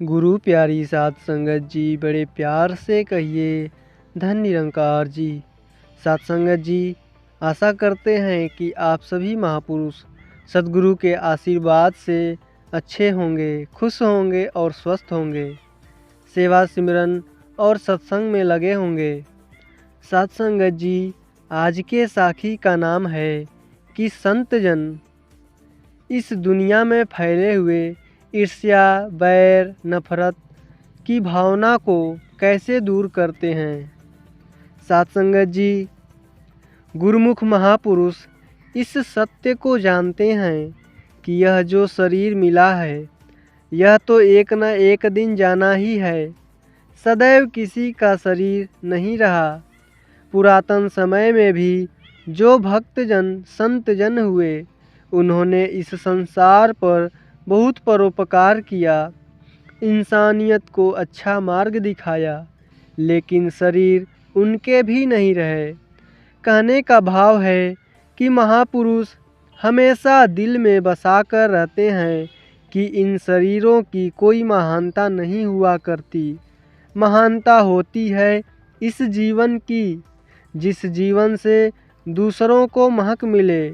गुरु प्यारी साध संगत जी, बड़े प्यार से कहिए धन निरंकार जी। साध संगत जी, आशा करते हैं कि आप सभी महापुरुष सद्गुरु के आशीर्वाद से अच्छे होंगे, खुश होंगे और स्वस्थ होंगे, सेवा सिमरन और सत्संग में लगे होंगे। साध संगत जी, आज के साखी का नाम है कि संत जन इस दुनिया में फैले हुए ईर्ष्या, बैर, नफरत की भावना को कैसे दूर करते हैं। साध संगत जी, गुरुमुख महापुरुष इस सत्य को जानते हैं कि यह जो शरीर मिला है यह तो एक न एक दिन जाना ही है। सदैव किसी का शरीर नहीं रहा। पुरातन समय में भी जो भक्तजन संतजन हुए उन्होंने इस संसार पर बहुत परोपकार किया, इंसानियत को अच्छा मार्ग दिखाया, लेकिन शरीर उनके भी नहीं रहे। कहने का भाव है कि महापुरुष हमेशा दिल में बसाकर रहते हैं कि इन शरीरों की कोई महानता नहीं हुआ करती। महानता होती है इस जीवन की, जिस जीवन से दूसरों को महक मिले,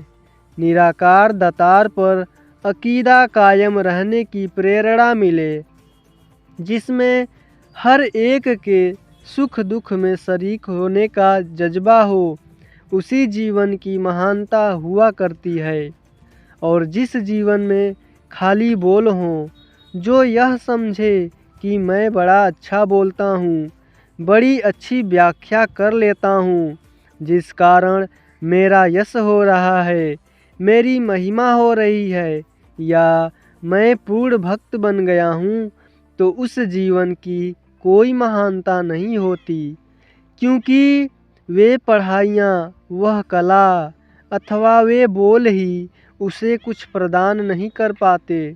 निराकार दातार पर अकीदा कायम रहने की प्रेरणा मिले, जिसमें हर एक के सुख दुख में शरीक होने का जज्बा हो, उसी जीवन की महानता हुआ करती है। और जिस जीवन में खाली बोल हों, जो यह समझे कि मैं बड़ा अच्छा बोलता हूँ, बड़ी अच्छी व्याख्या कर लेता हूँ, जिस कारण मेरा यश हो रहा है, मेरी महिमा हो रही है, या मैं पूर्ण भक्त बन गया हूँ, तो उस जीवन की कोई महानता नहीं होती, क्योंकि वे पढ़ाइयाँ, वह कला अथवा वे बोल ही उसे कुछ प्रदान नहीं कर पाते।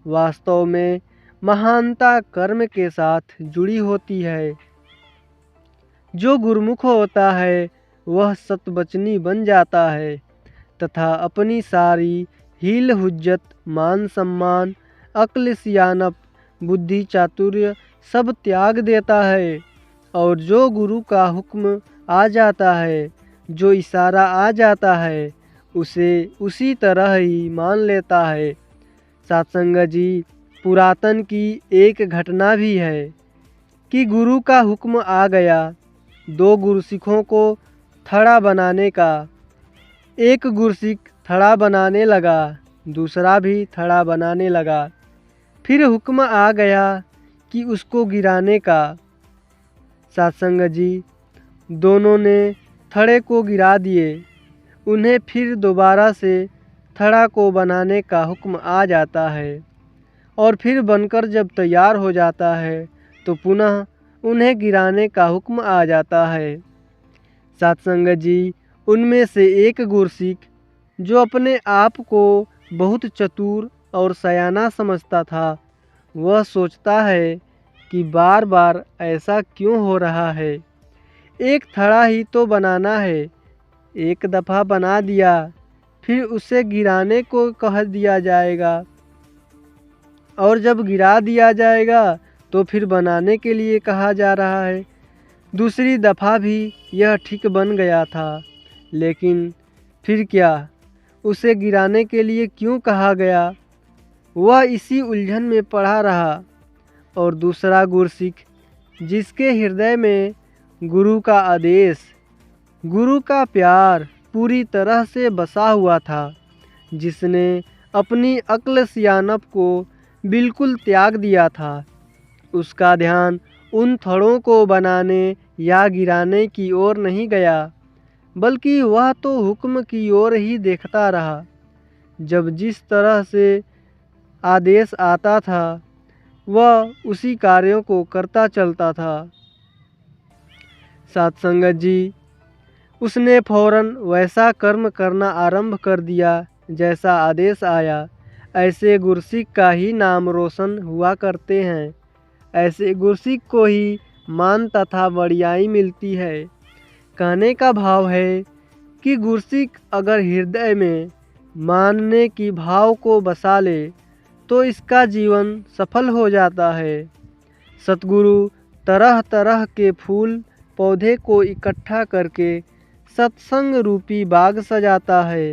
वास्तव में महानता कर्म के साथ जुड़ी होती है। जो गुरुमुख होता है वह सतवचनी बन जाता है तथा अपनी सारी हील हुज्जत, मान सम्मान, अक्ल सियानप, बुद्धि चातुर्य सब त्याग देता है। और जो गुरु का हुक्म आ जाता है, जो इशारा आ जाता है, उसे उसी तरह ही मान लेता है। सत्संग जी, पुरातन की एक घटना भी है कि गुरु का हुक्म आ गया दो गुरसिखों को थड़ा बनाने का। एक गुरसिख थड़ा बनाने लगा, दूसरा भी थड़ा बनाने लगा। फिर हुक्म आ गया कि उसको गिराने का। सत्संग जी, दोनों ने थड़े को गिरा दिए। उन्हें फिर दोबारा से थड़ा को बनाने का हुक्म आ जाता है और फिर बनकर जब तैयार हो जाता है तो पुनः उन्हें गिराने का हुक्म आ जाता है। सत्संग जी, उनमें से एक गुरसिख जो अपने आप को बहुत चतुर और सयाना समझता था, वह सोचता है कि बार बार ऐसा क्यों हो रहा है। एक थड़ा ही तो बनाना है, एक दफ़ा बना दिया फिर उसे गिराने को कह दिया जाएगा, और जब गिरा दिया जाएगा तो फिर बनाने के लिए कहा जा रहा है। दूसरी दफ़ा भी यह ठीक बन गया था, लेकिन फिर क्या, उसे गिराने के लिए क्यों कहा गया, वह इसी उलझन में पड़ा रहा। और दूसरा गुरसिख जिसके हृदय में गुरु का आदेश, गुरु का प्यार पूरी तरह से बसा हुआ था, जिसने अपनी अक्ल सियानप को बिल्कुल त्याग दिया था, उसका ध्यान उन थड़ों को बनाने या गिराने की ओर नहीं गया, बल्कि वह तो हुक्म की ओर ही देखता रहा। जब जिस तरह से आदेश आता था वह उसी कार्यों को करता चलता था। सत्संगत जी, उसने फौरन वैसा कर्म करना आरंभ कर दिया जैसा आदेश आया। ऐसे गुरसिख का ही नाम रोशन हुआ करते हैं। ऐसे गुरसिख को ही मान तथा बड़ियाई मिलती है। कहने का भाव है कि गुरसिख अगर हृदय में मानने की भाव को बसा ले तो इसका जीवन सफल हो जाता है। सतगुरु तरह तरह के फूल पौधे को इकट्ठा करके सत्संग रूपी बाग सजाता है।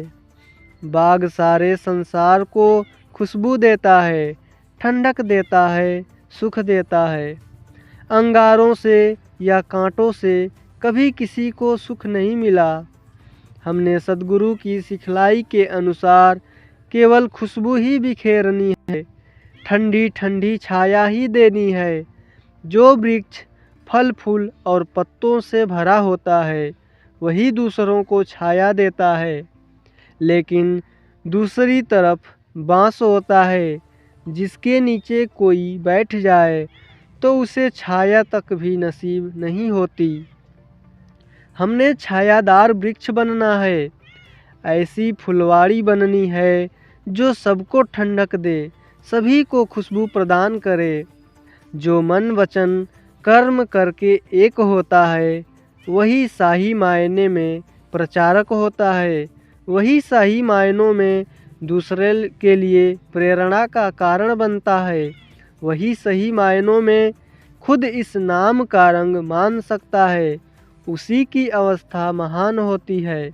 बाग सारे संसार को खुशबू देता है, ठंडक देता है, सुख देता है। अंगारों से या कांटों से कभी किसी को सुख नहीं मिला। हमने सद्गुरु की सिखलाई के अनुसार केवल खुशबू ही बिखेरनी है, ठंडी ठंडी छाया ही देनी है। जो वृक्ष फल फूल और पत्तों से भरा होता है वही दूसरों को छाया देता है, लेकिन दूसरी तरफ बांस होता है जिसके नीचे कोई बैठ जाए तो उसे छाया तक भी नसीब नहीं होती। हमने छायादार वृक्ष बनना है, ऐसी फुलवाड़ी बननी है जो सबको ठंडक दे, सभी को खुशबू प्रदान करे। जो मन वचन कर्म करके एक होता है वही सही मायने में प्रचारक होता है, वही सही मायनों में दूसरे के लिए प्रेरणा का कारण बनता है, वही सही मायनों में खुद इस नाम का रंग मान सकता है, उसी की अवस्था महान होती है।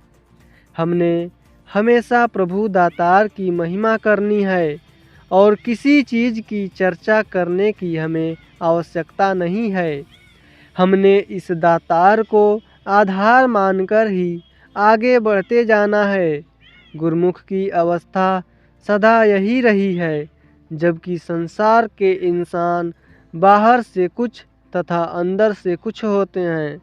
हमने हमेशा प्रभु दातार की महिमा करनी है और किसी चीज़ की चर्चा करने की हमें आवश्यकता नहीं है। हमने इस दातार को आधार मानकर ही आगे बढ़ते जाना है। गुरुमुख की अवस्था सदा यही रही है, जबकि संसार के इंसान बाहर से कुछ तथा अंदर से कुछ होते हैं।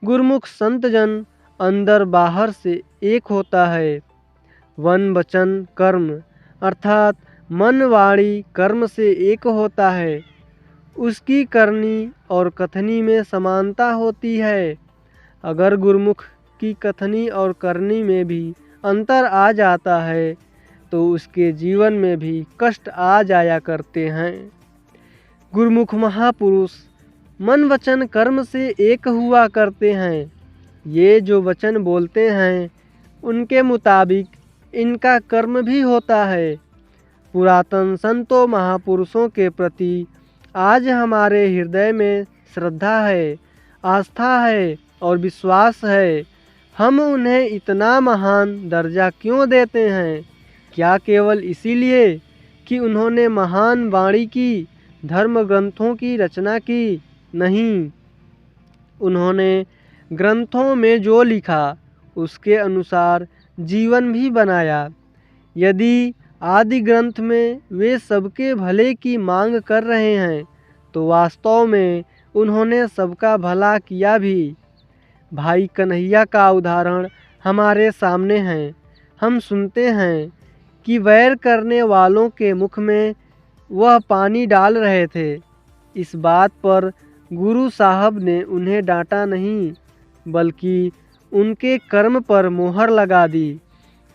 गुरुमुख संतजन अंदर बाहर से एक होता है। वन वचन कर्म अर्थात मन वाणी कर्म से एक होता है। उसकी करनी और कथनी में समानता होती है। अगर गुरुमुख की कथनी और करनी में भी अंतर आ जाता है तो उसके जीवन में भी कष्ट आ जाया करते हैं। गुरुमुख महापुरुष मन वचन कर्म से एक हुआ करते हैं। ये जो वचन बोलते हैं उनके मुताबिक इनका कर्म भी होता है। पुरातन संतों महापुरुषों के प्रति आज हमारे हृदय में श्रद्धा है, आस्था है और विश्वास है। हम उन्हें इतना महान दर्जा क्यों देते हैं? क्या केवल इसीलिए कि उन्होंने महान वाणी की, धर्म ग्रंथों की रचना की? नहीं, उन्होंने ग्रंथों में जो लिखा उसके अनुसार जीवन भी बनाया। यदि आदि ग्रंथ में वे सबके भले की मांग कर रहे हैं तो वास्तव में उन्होंने सबका भला किया भी। भाई कन्हैया का उदाहरण हमारे सामने है। हम सुनते हैं कि वैर करने वालों के मुख में वह पानी डाल रहे थे। इस बात पर गुरु साहब ने उन्हें डांटा नहीं, बल्कि उनके कर्म पर मोहर लगा दी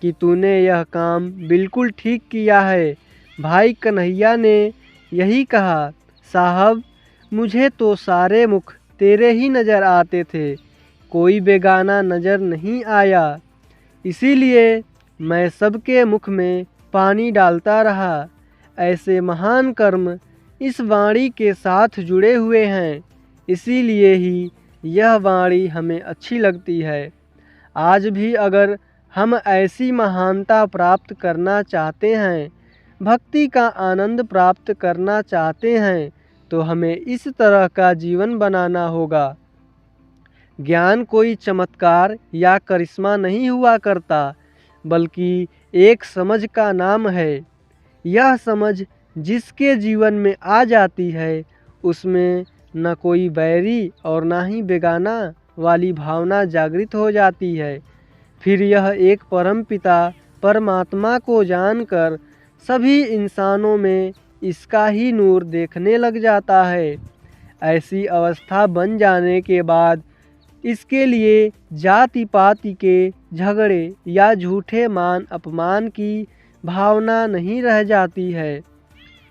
कि तूने यह काम बिल्कुल ठीक किया है। भाई कन्हैया ने यही कहा, साहब मुझे तो सारे मुख तेरे ही नज़र आते थे, कोई बेगाना नज़र नहीं आया, इसीलिए मैं सबके मुख में पानी डालता रहा। ऐसे महान कर्म इस वाणी के साथ जुड़े हुए हैं, इसीलिए ही यह वाणी हमें अच्छी लगती है। आज भी अगर हम ऐसी महानता प्राप्त करना चाहते हैं, भक्ति का आनंद प्राप्त करना चाहते हैं, तो हमें इस तरह का जीवन बनाना होगा। ज्ञान कोई चमत्कार या करिश्मा नहीं हुआ करता, बल्कि एक समझ का नाम है। यह समझ जिसके जीवन में आ जाती है उसमें न कोई बैरी और ना ही बेगाना वाली भावना जागृत हो जाती है। फिर यह एक परमपिता परमात्मा को जानकर सभी इंसानों में इसका ही नूर देखने लग जाता है। ऐसी अवस्था बन जाने के बाद इसके लिए जाति पाति के झगड़े या झूठे मान अपमान की भावना नहीं रह जाती है।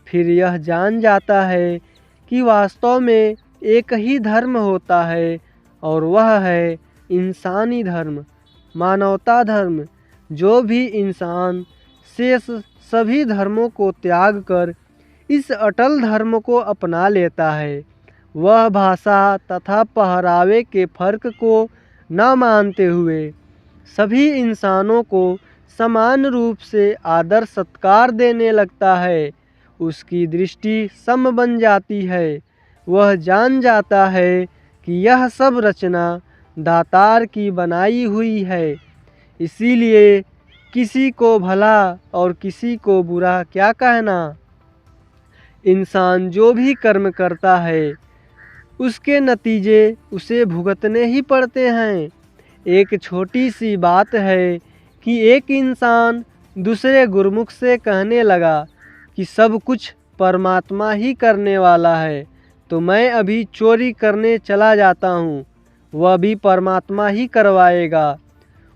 फिर यह जान जाता है कि वास्तव में एक ही धर्म होता है और वह है इंसानी धर्म, मानवता धर्म। जो भी इंसान शेष सभी धर्मों को त्याग कर इस अटल धर्म को अपना लेता है, वह भाषा तथा पहरावे के फर्क को न मानते हुए सभी इंसानों को समान रूप से आदर सत्कार देने लगता है, उसकी दृष्टि सम बन जाती है। वह जान जाता है कि यह सब रचना दातार की बनाई हुई है, इसीलिए किसी को भला और किसी को बुरा क्या कहना। इंसान जो भी कर्म करता है उसके नतीजे उसे भुगतने ही पड़ते हैं। एक छोटी सी बात है कि एक इंसान दूसरे गुरुमुख से कहने लगा कि सब कुछ परमात्मा ही करने वाला है, तो मैं अभी चोरी करने चला जाता हूँ, वह भी परमात्मा ही करवाएगा।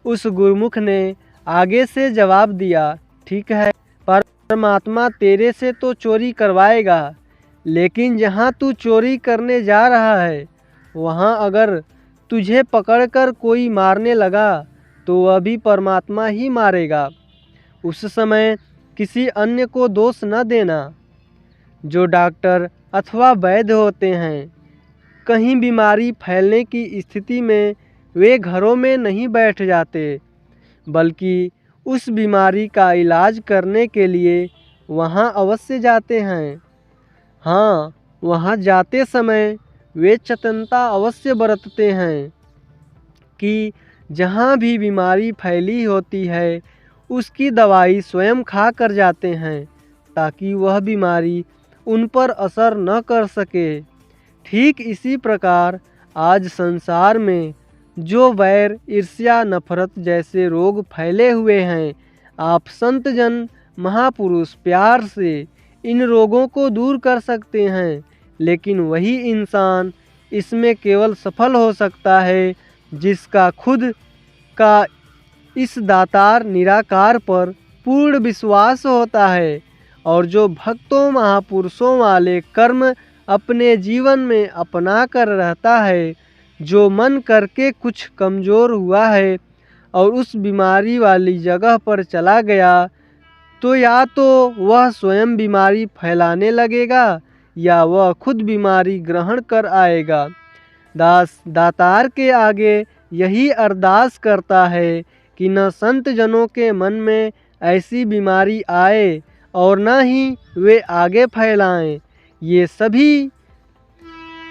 उस गुरुमुख ने आगे से जवाब दिया, ठीक है, परमात्मा तेरे से तो चोरी करवाएगा, लेकिन जहाँ तू चोरी करने जा रहा है वहाँ अगर तुझे पकड़कर कोई मारने लगा तो वह भी परमात्मा ही मारेगा। उस समय किसी अन्य को दोष न देना। जो डॉक्टर अथवा वैद्य होते हैं, कहीं बीमारी फैलने की स्थिति में वे घरों में नहीं बैठ जाते, बल्कि उस बीमारी का इलाज करने के लिए वहाँ अवश्य जाते हैं। हाँ, वहाँ जाते समय वे चतुरता अवश्य बरतते हैं कि जहाँ भी बीमारी फैली होती है उसकी दवाई स्वयं खा कर जाते हैं, ताकि वह बीमारी उन पर असर न कर सके। ठीक इसी प्रकार आज संसार में जो वैर, ईर्ष्या, नफरत जैसे रोग फैले हुए हैं, आप संत जन महापुरुष प्यार से इन रोगों को दूर कर सकते हैं, लेकिन वही इंसान इसमें केवल सफल हो सकता है जिसका खुद का इस दातार निराकार पर पूर्ण विश्वास होता है और जो भक्तों महापुरुषों वाले कर्म अपने जीवन में अपना कर रहता है। जो मन करके कुछ कमज़ोर हुआ है और उस बीमारी वाली जगह पर चला गया, तो या तो वह स्वयं बीमारी फैलाने लगेगा या वह खुद बीमारी ग्रहण कर आएगा। दातार के आगे यही अरदास करता है कि न संत जनों के मन में ऐसी बीमारी आए और न ही वे आगे फैलाएं। ये सभी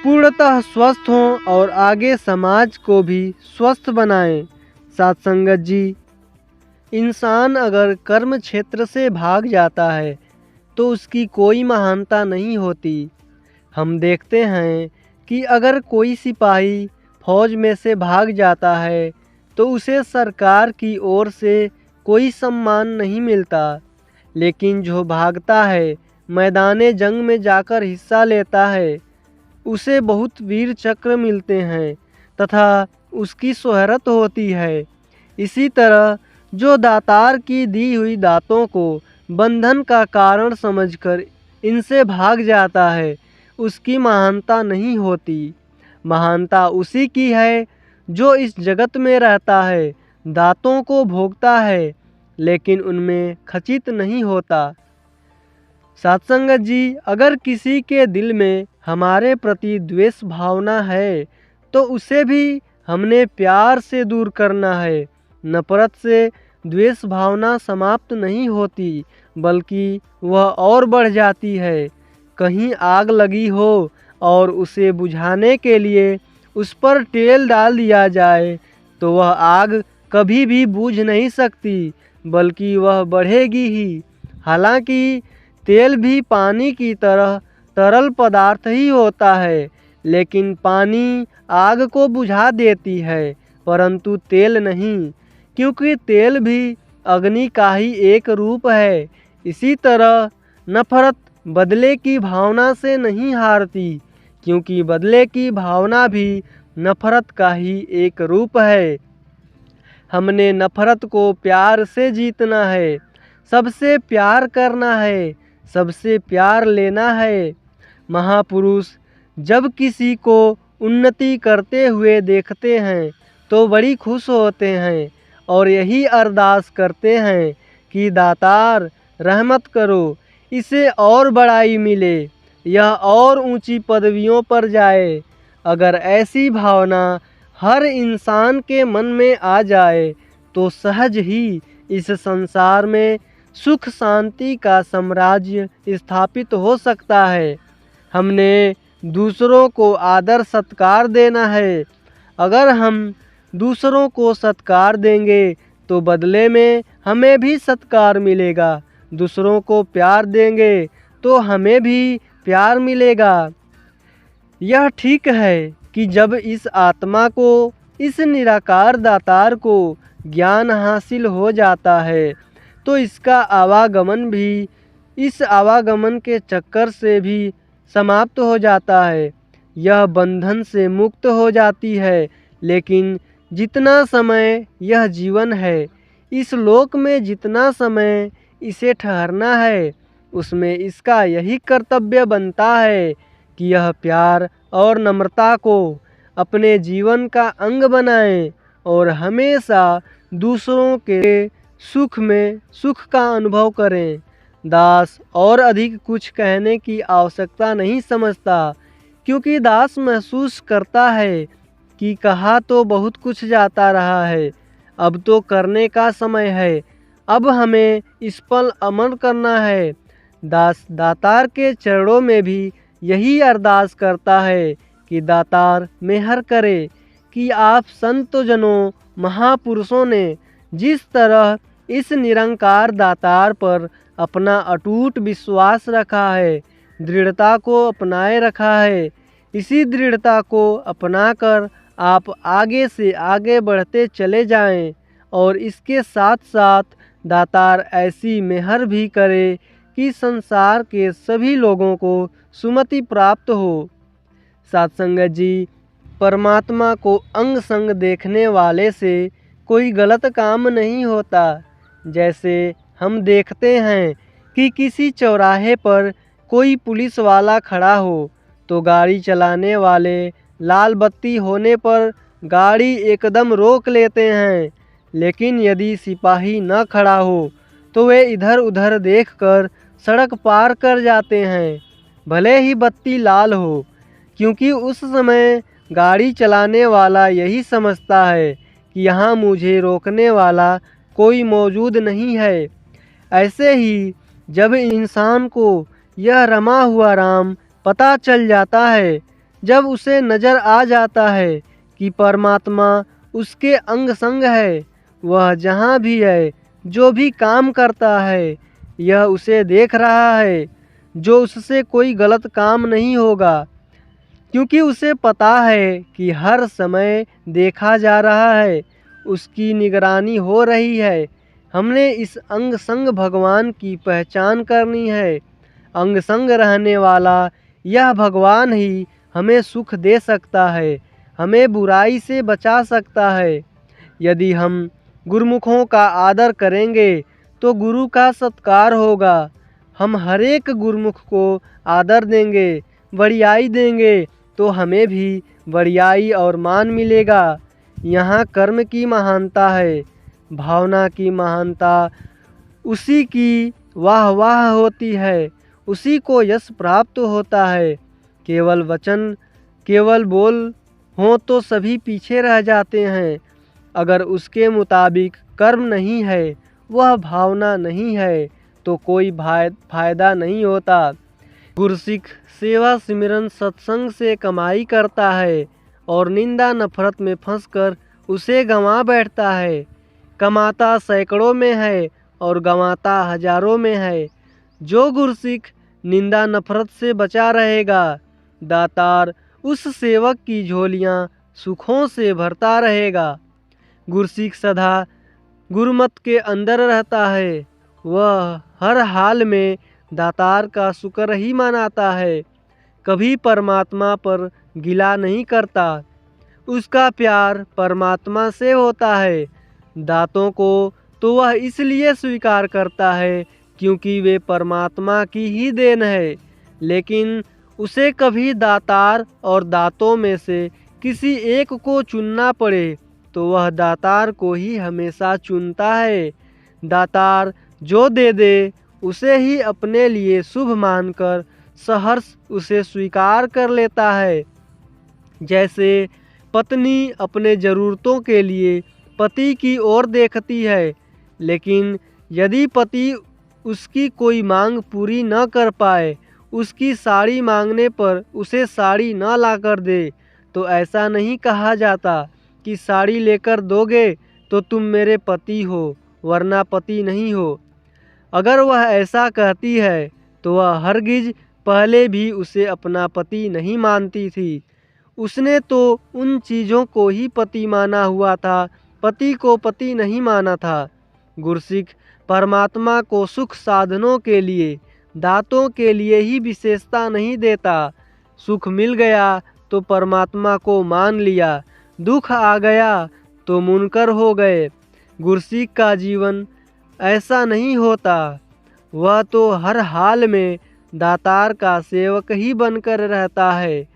पूर्णतः स्वस्थ हों और आगे समाज को भी स्वस्थ बनाएं। साथ संगत जी, इंसान अगर कर्म क्षेत्र से भाग जाता है तो उसकी कोई महानता नहीं होती। हम देखते हैं कि अगर कोई सिपाही फौज में से भाग जाता है तो उसे सरकार की ओर से कोई सम्मान नहीं मिलता, लेकिन जो भागता है, मैदाने जंग में जाकर हिस्सा लेता है, उसे बहुत वीर चक्र मिलते हैं तथा उसकी शोहरत होती है। इसी तरह जो दातार की दी हुई दातों को बंधन का कारण समझकर इनसे भाग जाता है, उसकी महानता नहीं होती। महानता उसी की है जो इस जगत में रहता है, दातों को भोगता है, लेकिन उनमें खचित नहीं होता। सत्संगत जी, अगर किसी के दिल में हमारे प्रति द्वेष भावना है तो उसे भी हमने प्यार से दूर करना है। नफरत से द्वेष भावना समाप्त नहीं होती, बल्कि वह और बढ़ जाती है। कहीं आग लगी हो और उसे बुझाने के लिए उस पर तेल डाल दिया जाए तो वह आग कभी भी बुझ नहीं सकती, बल्कि वह बढ़ेगी ही। हालांकि तेल भी पानी की तरह तरल पदार्थ ही होता है, लेकिन पानी आग को बुझा देती है, परंतु तेल नहीं, क्योंकि तेल भी अग्नि का ही एक रूप है। इसी तरह नफरत बदले की भावना से नहीं हारती, क्योंकि बदले की भावना भी नफरत का ही एक रूप है। हमने नफरत को प्यार से जीतना है, सबसे प्यार करना है, सबसे प्यार लेना है। महापुरुष जब किसी को उन्नति करते हुए देखते हैं तो बड़ी खुश होते हैं और यही अरदास करते हैं कि दातार रहमत करो, इसे और बड़ाई मिले, यह और ऊंची पदवियों पर जाए। अगर ऐसी भावना हर इंसान के मन में आ जाए तो सहज ही इस संसार में सुख शांति का साम्राज्य स्थापित हो सकता है। हमने दूसरों को आदर सत्कार देना है। अगर हम दूसरों को सत्कार देंगे तो बदले में हमें भी सत्कार मिलेगा। दूसरों को प्यार देंगे तो हमें भी प्यार मिलेगा। यह ठीक है कि जब इस आत्मा को, इस निराकार दातार को ज्ञान हासिल हो जाता है तो इसका आवागमन भी, इस आवागमन के चक्कर से भी समाप्त हो जाता है। यह बंधन से मुक्त हो जाती है। लेकिन जितना समय यह जीवन है, इस लोक में जितना समय इसे ठहरना है, उसमें इसका यही कर्तव्य बनता है कि यह प्यार और नम्रता को अपने जीवन का अंग बनाए और हमेशा दूसरों के सुख में सुख का अनुभव करें। दास और अधिक कुछ कहने की आवश्यकता नहीं समझता, क्योंकि दास महसूस करता है कि कहा तो बहुत कुछ जाता रहा है, अब तो करने का समय है। अब हमें इस पल अमल करना है। दास दातार के चरणों में भी यही अरदास करता है कि दातार मेहर करे कि आप संतजनों, महापुरुषों ने जिस तरह इस निरंकार दातार पर अपना अटूट विश्वास रखा है, दृढ़ता को अपनाए रखा है, इसी दृढ़ता को अपनाकर आप आगे से आगे बढ़ते चले जाएं और इसके साथ साथ दातार ऐसी मेहर भी करे कि संसार के सभी लोगों को सुमति प्राप्त हो। सत्संगत जी, परमात्मा को अंग संग देखने वाले से कोई गलत काम नहीं होता। जैसे हम देखते हैं कि किसी चौराहे पर कोई पुलिस वाला खड़ा हो तो गाड़ी चलाने वाले लाल बत्ती होने पर गाड़ी एकदम रोक लेते हैं, लेकिन यदि सिपाही न खड़ा हो तो वे इधर उधर देखकर सड़क पार कर जाते हैं, भले ही बत्ती लाल हो, क्योंकि उस समय गाड़ी चलाने वाला यही समझता है कि यहाँ मुझे रोकने वाला कोई मौजूद नहीं है। ऐसे ही जब इंसान को यह रमा हुआ राम पता चल जाता है, जब उसे नज़र आ जाता है कि परमात्मा उसके अंग संग है, वह जहाँ भी है, जो भी काम करता है, यह उसे देख रहा है, जो उससे कोई गलत काम नहीं होगा, क्योंकि उसे पता है कि हर समय देखा जा रहा है, उसकी निगरानी हो रही है। हमने इस अंग संग भगवान की पहचान करनी है। अंग संग रहने वाला यह भगवान ही हमें सुख दे सकता है, हमें बुराई से बचा सकता है। यदि हम गुरुमुखों का आदर करेंगे तो गुरु का सत्कार होगा। हम हर एक गुरुमुख को आदर देंगे, बड़ियाई देंगे तो हमें भी बड़ियाई और मान मिलेगा। यहाँ कर्म की महानता है, भावना की महानता उसी की वाह वाह होती है, उसी को यश प्राप्त होता है। केवल वचन, केवल बोल हों तो सभी पीछे रह जाते हैं। अगर उसके मुताबिक कर्म नहीं है, वह भावना नहीं है, तो कोई फायदा नहीं होता। गुरसिख सेवा सिमरन सत्संग से कमाई करता है और निंदा नफरत में फंसकर उसे गंवा बैठता है। कमाता सैकड़ों में है और गंवाता हजारों में है। जो गुरसिख निंदा नफरत से बचा रहेगा, दातार उस सेवक की झोलियां सुखों से भरता रहेगा। गुरसिख सदा गुरुमत के अंदर रहता है। वह हर हाल में दातार का शुक्र ही मनाता है, कभी परमात्मा पर गिला नहीं करता। उसका प्यार परमात्मा से होता है। दातों को तो वह इसलिए स्वीकार करता है क्योंकि वे परमात्मा की ही देन है, लेकिन उसे कभी दातार और दातों में से किसी एक को चुनना पड़े तो वह दातार को ही हमेशा चुनता है। दातार जो दे दे उसे ही अपने लिए शुभ मानकर सहर्ष उसे स्वीकार कर लेता है। जैसे पत्नी अपने ज़रूरतों के लिए पति की ओर देखती है, लेकिन यदि पति उसकी कोई मांग पूरी न कर पाए, उसकी साड़ी मांगने पर उसे साड़ी न लाकर दे, तो ऐसा नहीं कहा जाता कि साड़ी लेकर दोगे तो तुम मेरे पति हो, वरना पति नहीं हो। अगर वह ऐसा कहती है तो वह हरगिज पहले भी उसे अपना पति नहीं मानती थी। उसने तो उन चीज़ों को ही पति माना हुआ था, पति को पति नहीं माना था। गुरसिख परमात्मा को सुख साधनों के लिए, दातों के लिए ही विशेषता नहीं देता। सुख मिल गया तो परमात्मा को मान लिया, दुख आ गया तो मुनकर हो गए। गुरसिख का जीवन ऐसा नहीं होता। वह तो हर हाल में दातार का सेवक ही बनकर रहता है,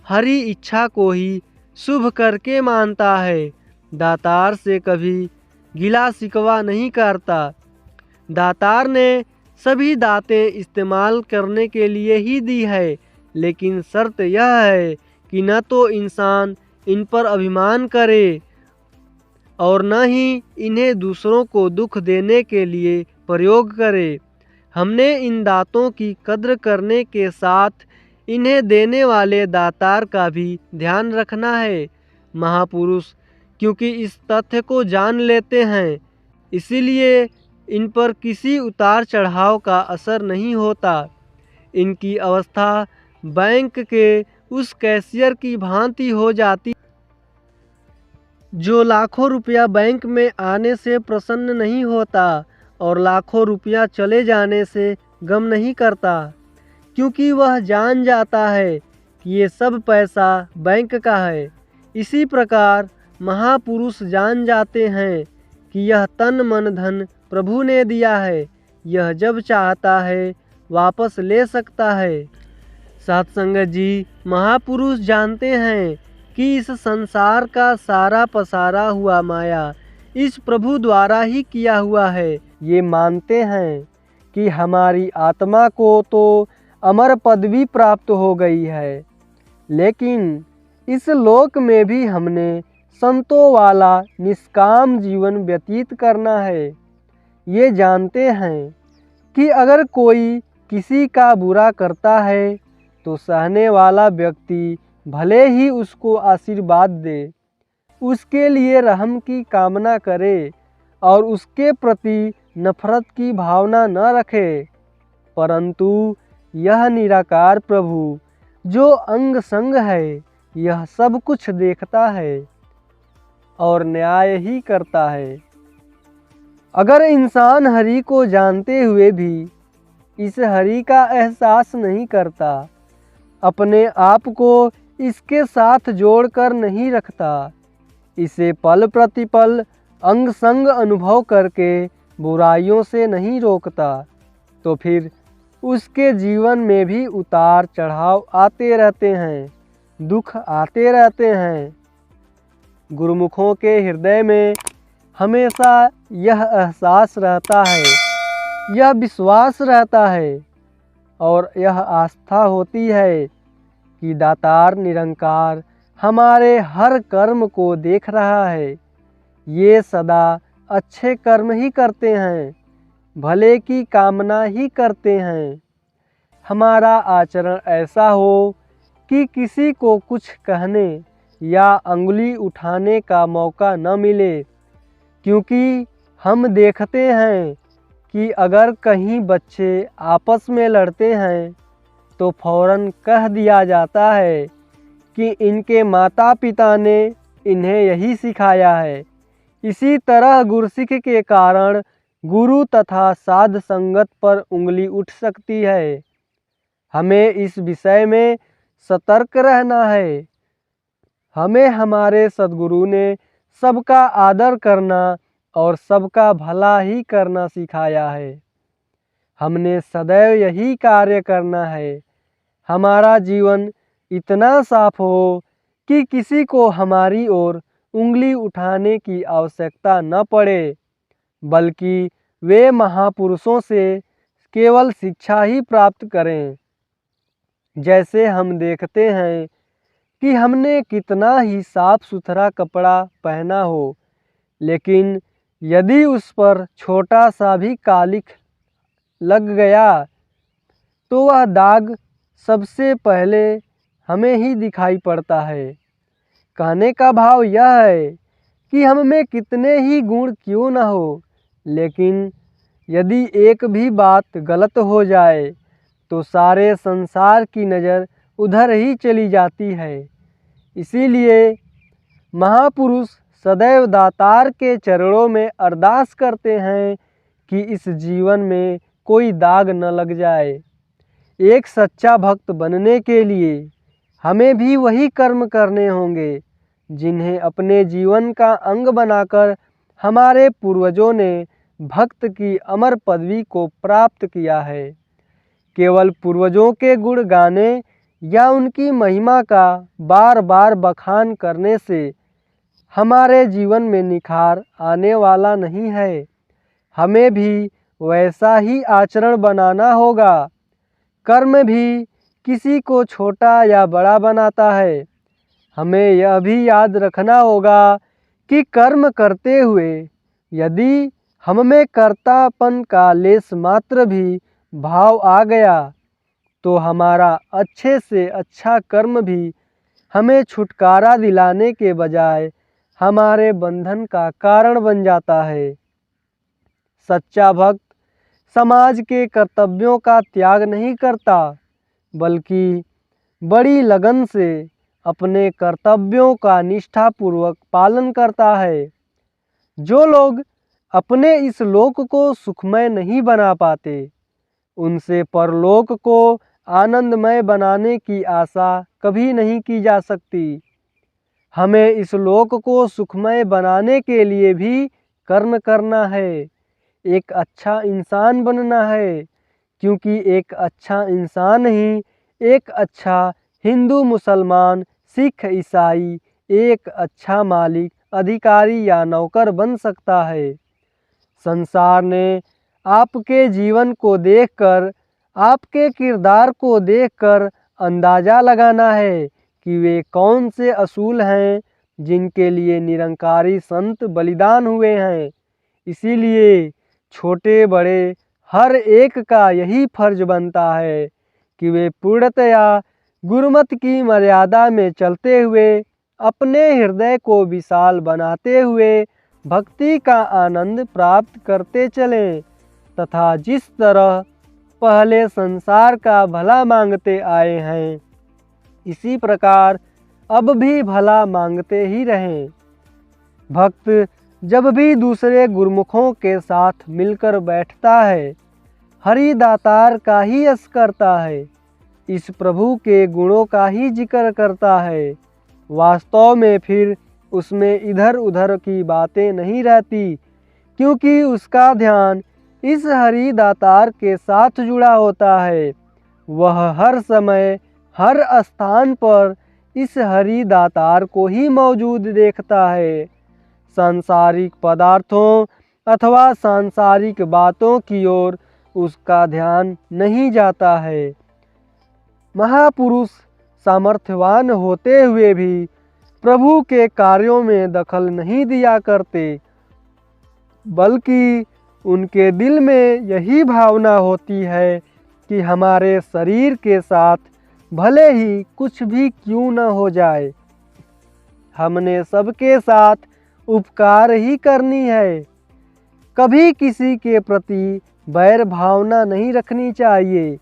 हरी इच्छा को ही शुभ करके मानता है। दातार से कभी गिला शिकवा नहीं करता। दातार ने सभी दातें इस्तेमाल करने के लिए ही दी है, लेकिन शर्त यह है कि न तो इंसान इन पर अभिमान करे और न ही इन्हें दूसरों को दुख देने के लिए प्रयोग करे। हमने इन दातों की कद्र करने के साथ इन्हें देने वाले दातार का भी ध्यान रखना है। महापुरुष क्योंकि इस तथ्य को जान लेते हैं, इसीलिए इन पर किसी उतार चढ़ाव का असर नहीं होता। इनकी अवस्था बैंक के उस कैशियर की भांति हो जाती जो लाखों रुपया बैंक में आने से प्रसन्न नहीं होता और लाखों रुपया चले जाने से गम नहीं करता, क्योंकि वह जान जाता है कि ये सब पैसा बैंक का है। इसी प्रकार महापुरुष जान जाते हैं कि यह तन मन धन प्रभु ने दिया है, यह जब चाहता है वापस ले सकता है। सत्संगत जी, महापुरुष जानते हैं कि इस संसार का सारा पसारा हुआ माया इस प्रभु द्वारा ही किया हुआ है। ये मानते हैं कि हमारी आत्मा को तो अमर पदवी प्राप्त हो गई है, लेकिन इस लोक में भी हमने संतों वाला निष्काम जीवन व्यतीत करना है। ये जानते हैं कि अगर कोई किसी का बुरा करता है तो सहने वाला व्यक्ति भले ही उसको आशीर्वाद दे, उसके लिए रहम की कामना करे और उसके प्रति नफरत की भावना न रखे, परंतु यह निराकार प्रभु जो अंग संग है, यह सब कुछ देखता है और न्याय ही करता है। अगर इंसान हरि को जानते हुए भी इस हरि का एहसास नहीं करता, अपने आप को इसके साथ जोड़कर नहीं रखता, इसे पल प्रतिपल अंग संग अनुभव करके बुराइयों से नहीं रोकता, तो फिर उसके जीवन में भी उतार चढ़ाव आते रहते हैं, दुख आते रहते हैं। गुरुमुखों के हृदय में हमेशा यह एहसास रहता है, यह विश्वास रहता है और यह आस्था होती है कि दातार निरंकार हमारे हर कर्म को देख रहा है। ये सदा अच्छे कर्म ही करते हैं, भले की कामना ही करते हैं। हमारा आचरण ऐसा हो कि किसी को कुछ कहने या अंगुली उठाने का मौका न मिले, क्योंकि हम देखते हैं कि अगर कहीं बच्चे आपस में लड़ते हैं तो फौरन कह दिया जाता है कि इनके माता पिता ने इन्हें यही सिखाया है। इसी तरह गुरसिख के कारण गुरु तथा साध संगत पर उंगली उठ सकती है। हमें इस विषय में सतर्क रहना है। हमें हमारे सद्गुरु ने सबका आदर करना और सबका भला ही करना सिखाया है। हमने सदैव यही कार्य करना है। हमारा जीवन इतना साफ हो कि किसी को हमारी ओर उंगली उठाने की आवश्यकता न पड़े, बल्कि वे महापुरुषों से केवल शिक्षा ही प्राप्त करें। जैसे हम देखते हैं कि हमने कितना ही साफ सुथरा कपड़ा पहना हो, लेकिन यदि उस पर छोटा सा भी कालिख लग गया तो वह दाग सबसे पहले हमें ही दिखाई पड़ता है। कहने का भाव यह है कि हम में कितने ही गुण क्यों न हो, लेकिन यदि एक भी बात गलत हो जाए तो सारे संसार की नज़र उधर ही चली जाती है। इसीलिए महापुरुष सदैव दातार के चरणों में अरदास करते हैं कि इस जीवन में कोई दाग न लग जाए। एक सच्चा भक्त बनने के लिए हमें भी वही कर्म करने होंगे जिन्हें अपने जीवन का अंग बनाकर हमारे पूर्वजों ने भक्त की अमर पदवी को प्राप्त किया है। केवल पूर्वजों के गुण गाने या उनकी महिमा का बार बार बखान करने से हमारे जीवन में निखार आने वाला नहीं है। हमें भी वैसा ही आचरण बनाना होगा। कर्म भी किसी को छोटा या बड़ा बनाता है। हमें यह भी याद रखना होगा कि कर्म करते हुए यदि हम में कर्तापन का लेस मात्र भी भाव आ गया तो हमारा अच्छे से अच्छा कर्म भी हमें छुटकारा दिलाने के बजाय हमारे बंधन का कारण बन जाता है। सच्चा भक्त समाज के कर्तव्यों का त्याग नहीं करता, बल्कि बड़ी लगन से अपने कर्तव्यों का निष्ठापूर्वक पालन करता है। जो लोग अपने इस लोक को सुखमय नहीं बना पाते, उनसे परलोक को आनंदमय बनाने की आशा कभी नहीं की जा सकती। हमें इस लोक को सुखमय बनाने के लिए भी कर्म करना है, एक अच्छा इंसान बनना है, क्योंकि एक अच्छा इंसान ही एक अच्छा हिंदू, मुसलमान, सिख, ईसाई, एक अच्छा मालिक, अधिकारी या नौकर बन सकता है। संसार ने आपके जीवन को देखकर, आपके किरदार को देखकर अंदाज़ा लगाना है कि वे कौन से असूल हैं जिनके लिए निरंकारी संत बलिदान हुए हैं। इसीलिए छोटे बड़े हर एक का यही फर्ज बनता है कि वे पूर्णतया गुरुमत की मर्यादा में चलते हुए अपने हृदय को विशाल बनाते हुए भक्ति का आनंद प्राप्त करते चलें तथा जिस तरह पहले संसार का भला मांगते आए हैं, इसी प्रकार अब भी भला मांगते ही रहें। भक्त जब भी दूसरे गुरुमुखों के साथ मिलकर बैठता है, हरि दातार का ही यश करता है, इस प्रभु के गुणों का ही जिक्र करता है। वास्तव में फिर उसमें इधर उधर की बातें नहीं रहती, क्योंकि उसका ध्यान इस हरि दातार के साथ जुड़ा होता है। वह हर समय हर स्थान पर इस हरि दातार को ही मौजूद देखता है। सांसारिक पदार्थों अथवा सांसारिक बातों की ओर उसका ध्यान नहीं जाता है। महापुरुष सामर्थ्यवान होते हुए भी प्रभु के कार्यों में दखल नहीं दिया करते, बल्कि उनके दिल में यही भावना होती है कि हमारे शरीर के साथ भले ही कुछ भी क्यों न हो जाए, हमने सबके साथ उपकार ही करनी है। कभी किसी के प्रति बैर भावना नहीं रखनी चाहिए।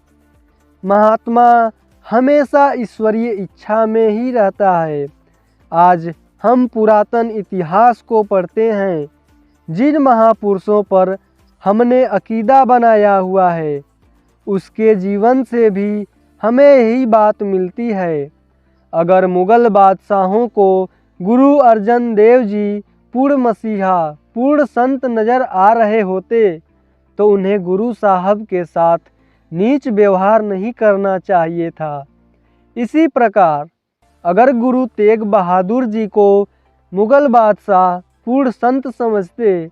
महात्मा हमेशा ईश्वरीय इच्छा में ही रहता है। आज हम पुरातन इतिहास को पढ़ते हैं, जिन महापुरुषों पर हमने अकीदा बनाया हुआ है, उसके जीवन से भी हमें यही बात मिलती है। अगर मुग़ल बादशाहों को गुरु अर्जन देव जी पूर्ण मसीहा, पूर्ण संत नज़र आ रहे होते तो उन्हें गुरु साहब के साथ नीच व्यवहार नहीं करना चाहिए था। इसी प्रकार अगर गुरु तेग बहादुर जी को मुग़ल बादशाह पूर्ण संत समझते,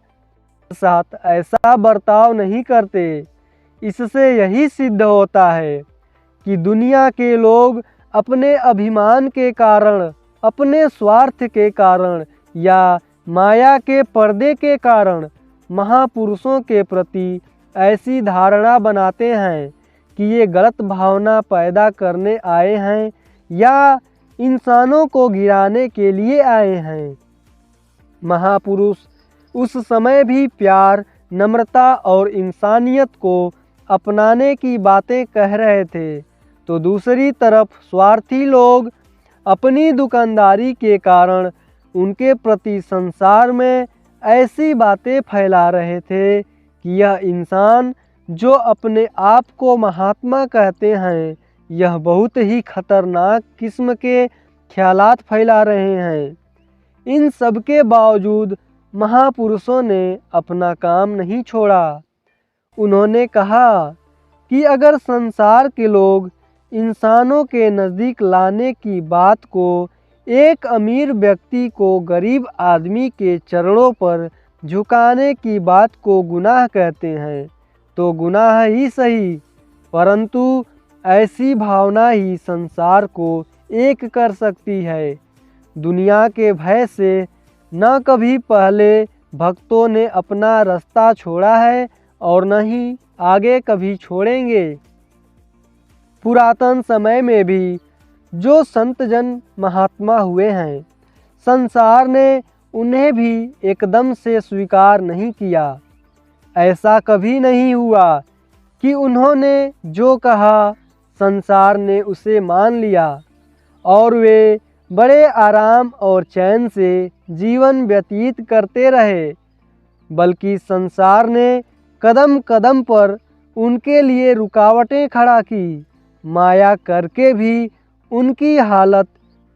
साथ ऐसा बर्ताव नहीं करते। इससे यही सिद्ध होता है कि दुनिया के लोग अपने अभिमान के कारण, अपने स्वार्थ के कारण या माया के पर्दे के कारण महापुरुषों के प्रति ऐसी धारणा बनाते हैं कि ये गलत भावना पैदा करने आए हैं या इंसानों को गिराने के लिए आए हैं। महापुरुष उस समय भी प्यार, नम्रता और इंसानियत को अपनाने की बातें कह रहे थे, तो दूसरी तरफ स्वार्थी लोग अपनी दुकानदारी के कारण उनके प्रति संसार में ऐसी बातें फैला रहे थे कि यह इंसान जो अपने आप को महात्मा कहते हैं, यह बहुत ही खतरनाक किस्म के ख्यालात फैला रहे हैं। इन सब के बावजूद महापुरुषों ने अपना काम नहीं छोड़ा। उन्होंने कहा कि अगर संसार के लोग इंसानों के नज़दीक लाने की बात को एक अमीर व्यक्ति को गरीब आदमी के चरणों पर झुकाने की बात को गुनाह कहते हैं, तो गुनाह ही सही, परंतु ऐसी भावना ही संसार को एक कर सकती है। दुनिया के भय से न कभी पहले भक्तों ने अपना रास्ता छोड़ा है और न ही आगे कभी छोड़ेंगे। पुरातन समय में भी जो संत जन महात्मा हुए हैं, संसार ने उन्हें भी एकदम से स्वीकार नहीं किया। ऐसा कभी नहीं हुआ कि उन्होंने जो कहा संसार ने उसे मान लिया और वे बड़े आराम और चैन से जीवन व्यतीत करते रहे, बल्कि संसार ने कदम कदम पर उनके लिए रुकावटें खड़ा की। माया करके भी उनकी हालत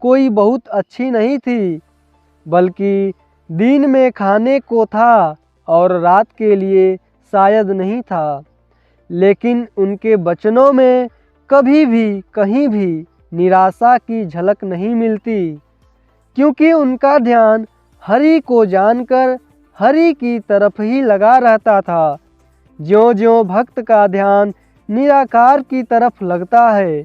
कोई बहुत अच्छी नहीं थी, बल्कि दिन में खाने को था और रात के लिए शायद नहीं था। लेकिन उनके वचनों में कभी भी कहीं भी निराशा की झलक नहीं मिलती, क्योंकि उनका ध्यान हरि को जानकर हरि की तरफ ही लगा रहता था। ज्यों-ज्यों भक्त का ध्यान निराकार की तरफ लगता है,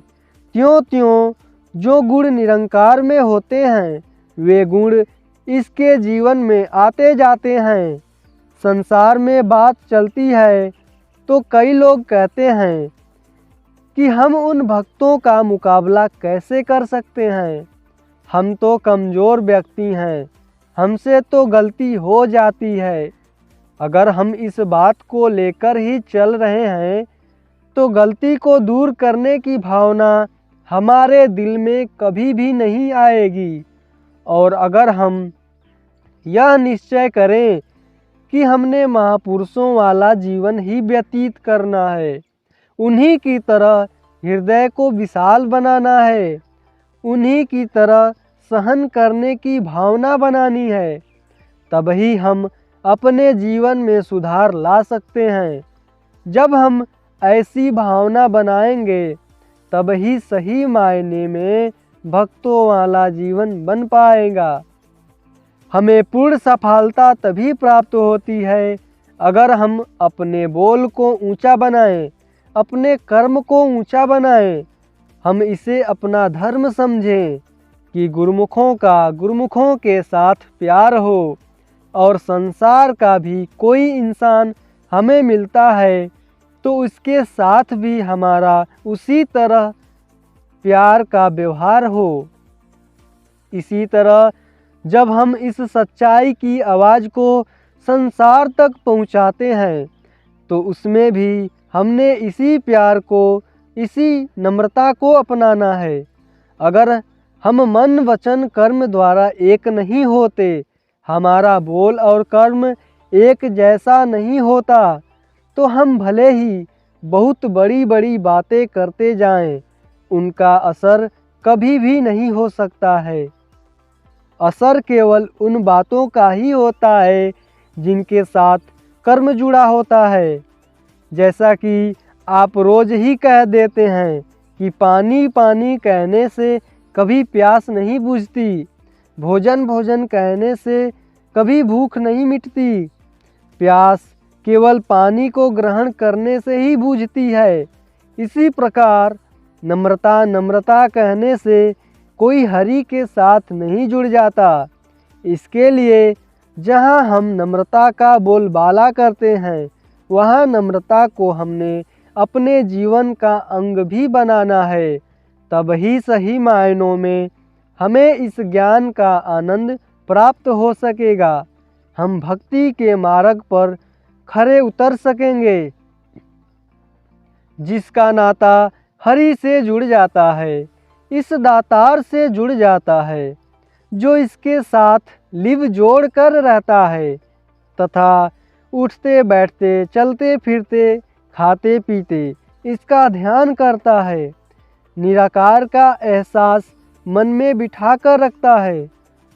त्यों-त्यों जो गुण निरंकार में होते हैं, वे गुण इसके जीवन में आते जाते हैं। संसार में बात चलती है तो कई लोग कहते हैं कि हम उन भक्तों का मुकाबला कैसे कर सकते हैं, हम तो कमज़ोर व्यक्ति हैं, हमसे तो गलती हो जाती है। अगर हम इस बात को लेकर ही चल रहे हैं तो गलती को दूर करने की भावना हमारे दिल में कभी भी नहीं आएगी। और अगर हम यह निश्चय करें कि हमने महापुरुषों वाला जीवन ही व्यतीत करना है, उन्हीं की तरह हृदय को विशाल बनाना है, उन्हीं की तरह सहन करने की भावना बनानी है, तभी हम अपने जीवन में सुधार ला सकते हैं। जब हम ऐसी भावना बनाएंगे, तब ही सही मायने में भक्तों वाला जीवन बन पाएगा। हमें पूर्ण सफलता तभी प्राप्त होती है अगर हम अपने बोल को ऊंचा बनाएं, अपने कर्म को ऊंचा बनाएं। हम इसे अपना धर्म समझें कि गुरुमुखों का गुरुमुखों के साथ प्यार हो, और संसार का भी कोई इंसान हमें मिलता है तो उसके साथ भी हमारा उसी तरह प्यार का व्यवहार हो। इसी तरह जब हम इस सच्चाई की आवाज़ को संसार तक पहुंचाते हैं, तो उसमें भी हमने इसी प्यार को, इसी नम्रता को अपनाना है। अगर हम मन वचन कर्म द्वारा एक नहीं होते, हमारा बोल और कर्म एक जैसा नहीं होता, तो हम भले ही बहुत बड़ी बड़ी बातें करते जाएं, उनका असर कभी भी नहीं हो सकता है। असर केवल उन बातों का ही होता है जिनके साथ कर्म जुड़ा होता है। जैसा कि आप रोज़ ही कह देते हैं कि पानी पानी कहने से कभी प्यास नहीं बुझती, भोजन भोजन कहने से कभी भूख नहीं मिटती। प्यास केवल पानी को ग्रहण करने से ही बूझती है। इसी प्रकार नम्रता कहने से कोई हरि के साथ नहीं जुड़ जाता। इसके लिए जहाँ हम नम्रता का बोलबाला करते हैं, वहाँ नम्रता को हमने अपने जीवन का अंग भी बनाना है। तब ही सही मायनों में हमें इस ज्ञान का आनंद प्राप्त हो सकेगा। हम भक्ति के मार्ग पर खरे उतर सकेंगे। जिसका नाता हरि से जुड़ जाता है, इस दातार से जुड़ जाता है, जो इसके साथ लिव जोड़ कर रहता है तथा उठते बैठते चलते फिरते खाते पीते इसका ध्यान करता है, निराकार का एहसास मन में बिठा कर रखता है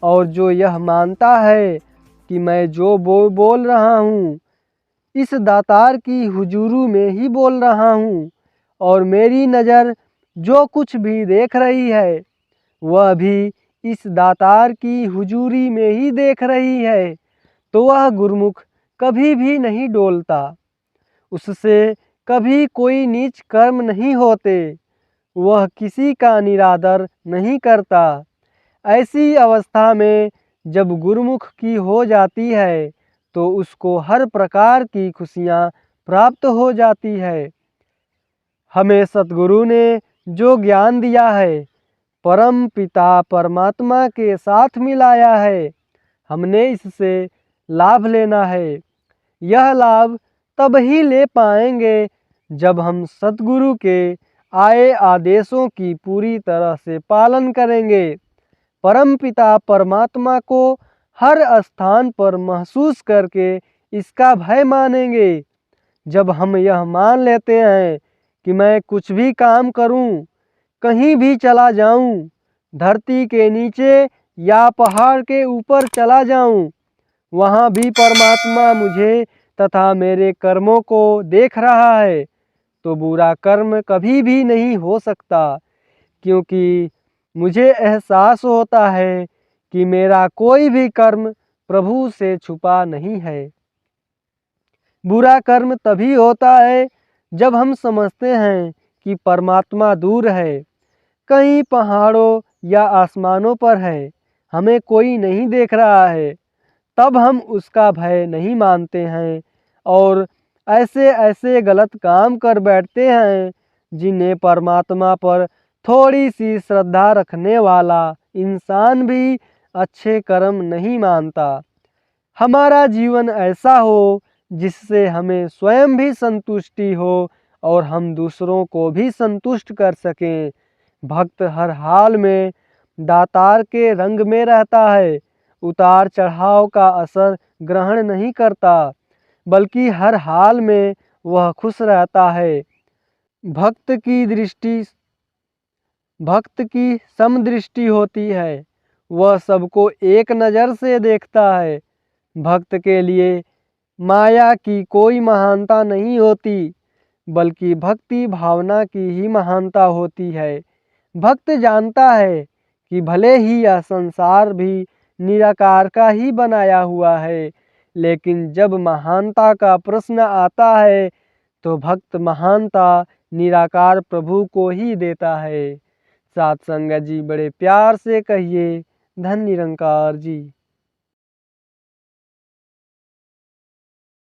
और जो यह मानता है कि मैं जो बोल रहा हूँ इस दातार की हुजूरी में ही बोल रहा हूँ और मेरी नज़र जो कुछ भी देख रही है वह भी इस दातार की हुजूरी में ही देख रही है, तो वह गुरुमुख कभी भी नहीं डोलता। उससे कभी कोई नीच कर्म नहीं होते, वह किसी का निरादर नहीं करता। ऐसी अवस्था में जब गुरुमुख की हो जाती है तो उसको हर प्रकार की खुशियाँ प्राप्त हो जाती है। हमें सतगुरु ने जो ज्ञान दिया है, परम पिता परमात्मा के साथ मिलाया है, हमने इससे लाभ लेना है। यह लाभ तब ही ले पाएंगे जब हम सतगुरु के आए आदेशों की पूरी तरह से पालन करेंगे। परम पिता परमात्मा को हर स्थान पर महसूस करके इसका भय मानेंगे। जब हम यह मान लेते हैं कि मैं कुछ भी काम करूं, कहीं भी चला जाऊं, धरती के नीचे या पहाड़ के ऊपर चला जाऊं, वहाँ भी परमात्मा मुझे तथा मेरे कर्मों को देख रहा है, तो बुरा कर्म कभी भी नहीं हो सकता, क्योंकि मुझे एहसास होता है कि मेरा कोई भी कर्म प्रभु से छुपा नहीं है। बुरा कर्म तभी होता है जब हम समझते हैं कि परमात्मा दूर है, कहीं पहाड़ों या आसमानों पर है, हमें कोई नहीं देख रहा है, तब हम उसका भय नहीं मानते हैं और ऐसे ऐसे गलत काम कर बैठते हैं जिन्हें परमात्मा पर थोड़ी सी श्रद्धा रखने वाला इंसान भी अच्छे कर्म नहीं मानता। हमारा जीवन ऐसा हो जिससे हमें स्वयं भी संतुष्टि हो और हम दूसरों को भी संतुष्ट कर सकें। भक्त हर हाल में दातार के रंग में रहता है, उतार चढ़ाव का असर ग्रहण नहीं करता, बल्कि हर हाल में वह खुश रहता है। भक्त की समदृष्टि होती है, वह सबको एक नज़र से देखता है। भक्त के लिए माया की कोई महानता नहीं होती, बल्कि भक्ति भावना की ही महानता होती है। भक्त जानता है कि भले ही यह संसार भी निराकार का ही बनाया हुआ है, लेकिन जब महानता का प्रश्न आता है तो भक्त महानता निराकार प्रभु को ही देता है। साथ संगत जी बड़े प्यार से कहिए, धन निरंकार जी।